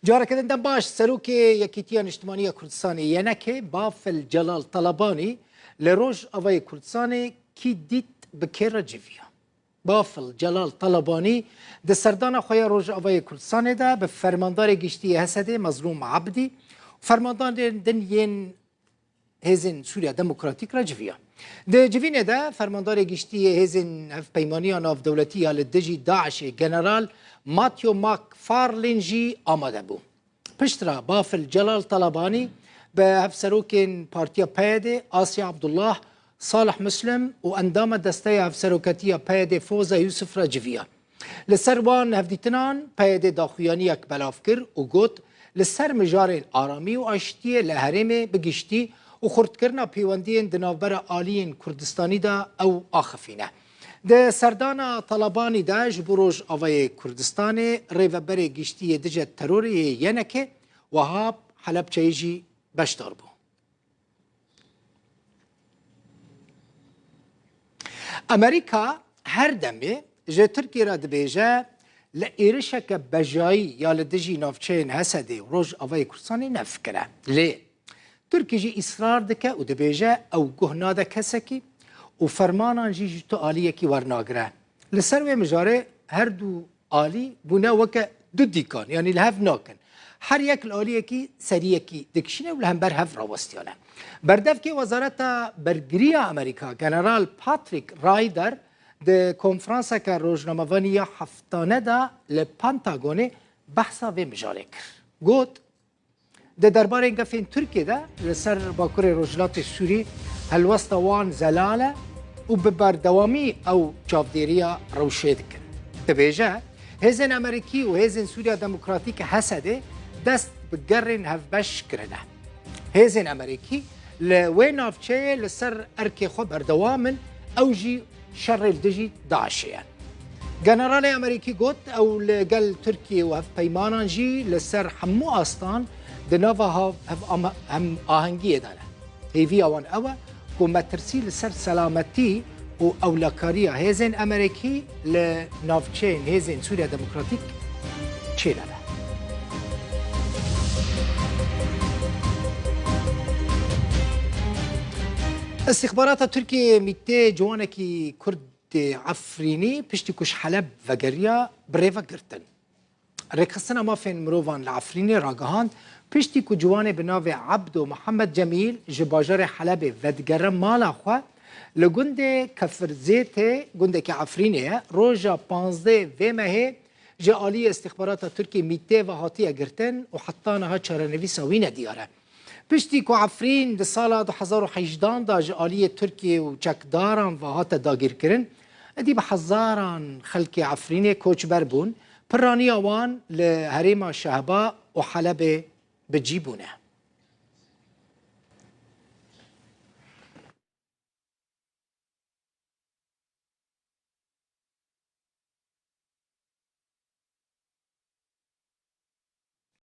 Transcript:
جارة كده باش سروكي يكيتيان اجتماعية كردستاني ينكي بافل جلال طلباني لروج أوي كردستاني كي ديت بكيرا جيفيا بافل جلال طلباني ده سردان خويا روج أوي كردستاني ده بفرماندار جشتي هسدي مظلوم عبدي فرماندار دنيين هزن سوريا ديمقراطيك رجفيا ده جفينه ده فرماندار گشتی هزن هف پیمانی ناف دولتی لدجی داعش جنرال ماتیو ماک فارلینجی آماده بو پشترا بافل جلال طلبانی به هف سروکین پارتیا پیاده آسیا عبدالله صالح مسلم و اندام دسته هف سروکتیا پیاده فوزا یوسف رجفیا لسروان هف دیتنان پیاده داخویانی اک بلافکر و گوت لسر مجار آرامی و آشتی لحرم بگشتی و خردکرنا پیوندین دنابر آلین کردستانی دا او آخفینه. ده سردان طلبانی دا جبروج آوای کردستانی ریوبر گشتی دجت تروری ینکه وهاب حلب چایجی بشدار بو. امریکا هر دمه جه ترکی را دبیجه لایرشک بجایی یا لدجی نافچین حسدی روج آوای کردستانی نفکره. لی ترکی جی اصرار دکه و دبیجه او گهنا ده کسکی و فرمانان جی تو آلیه کی ورناگره لسر و مجاره هر دو آلی بونه وکه دو دیکان یعنی لحف ناکن هر یک آلیه کی سریه کی دکشینه و لهم بر هف راوستیانه بردف که وزارت برگری امریکا جنرال پاتریک رایدر ده کنفرانس که روزنامه‌وانی هفتانه ده لپانتاگونه بحثا و مجاره کر گوت ده درباره گفین ترکیه ده لسر باکور رجلات سوری هلوست وان زلاله و ببردوامی او چافدیریا روشید کن تبیجه هزین امریکی و هزین سوریا دموکراتیک حسده دست بگرین هفبش کرنه هزین امریکی لوین آفچه لسر ارکی خو بردوامن او جی شر الدجی داعشیان جنرال امریکی گوت او لگل ترکیه و هف پیمانان جی لسر حمو آستان دنوها هم آهنگی داره هیوی آوان اوه که مترسی لسر سلامتی و اولکاریا هزین امریکی لنافچین هزین سوریا دموکراتیک چه داره استخبارات ترکیه میته جوانکی کرد عفرینی پشتی کش حلب و گریا بریوه گرتن رکستنا ما فین مروان لعفرینی راگهاند پشتی که جوان به نام عبد و محمد جمیل جباجر حلب ودگر مالا خو لگند کفرزیت گنده که عفرینه روژا 15 و ماه جالی استخبارات ترکی میته و هاتیه گرتن و حتانها چارنویس وینه دیاره پشتی که عفرین ده سال 2018 دا جالی ترکی و چکداران و هات داگیر کرن ادی به هزاران خلک عفرینه کوچ بربون پرانی آوان لحریم شهبا و حلب بجيبونه